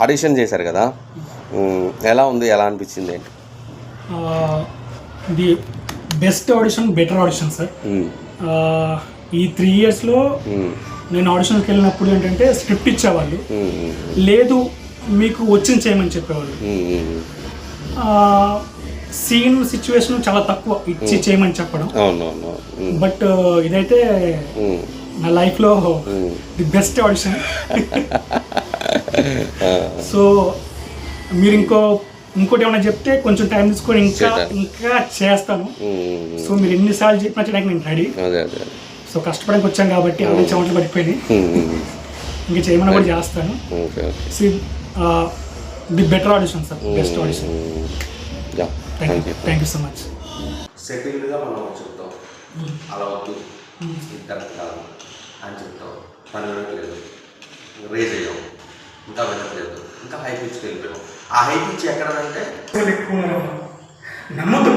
Audition చేశారు కదా, ఎలా ఉంది, ఎలా అనిపించింది ఏంటి? The best audition, better audition sir. ఈ 3 yearsలో నేను ఆడిషన్కి వెళ్ళినప్పుడు ఏంటంటే స్క్రిప్ట్ ఇచ్చేవాళ్ళు, లేదు మీకు వచ్చింది చేయమని చెప్పేవాళ్ళు. సీన్ సిచ్యువేషన్ చాలా తక్కువ ఇచ్చి చేయమని చెప్పడం. బట్ ఇదైతే నా లైఫ్లో ది బెస్ట్ ఆడిషన్. సో మీరు ఇంకోటి ఏమైనా చెప్తే కొంచెం టైం తీసుకొని ఇంకా చేస్తాను. సో మీరు ఎన్నిసార్లు చెప్పినా చేయడానికి నేను రెడీ. సో కష్టపడానికి వచ్చాను కాబట్టి అన్ని చెమటలు పడిపోయినాయి. ఇంకా చేయమని కూడా చేస్తాను. The better audition sir, best audition. Thank you so much. సెటిల్డ్గా మనం చెప్తాం, అలా వద్దు కరెక్ట్ కాదు అని చెప్తాం, పని వెళ్ళట్లేదు, రేజ్ అయ్యాం, ఇంకా వెళ్ళట్లేదు, ఇంకా హై పిచ్కి వెళ్ళిపోయాం. ఆ హై పిచ్ ఎక్కడంటే నమ్మద్దు.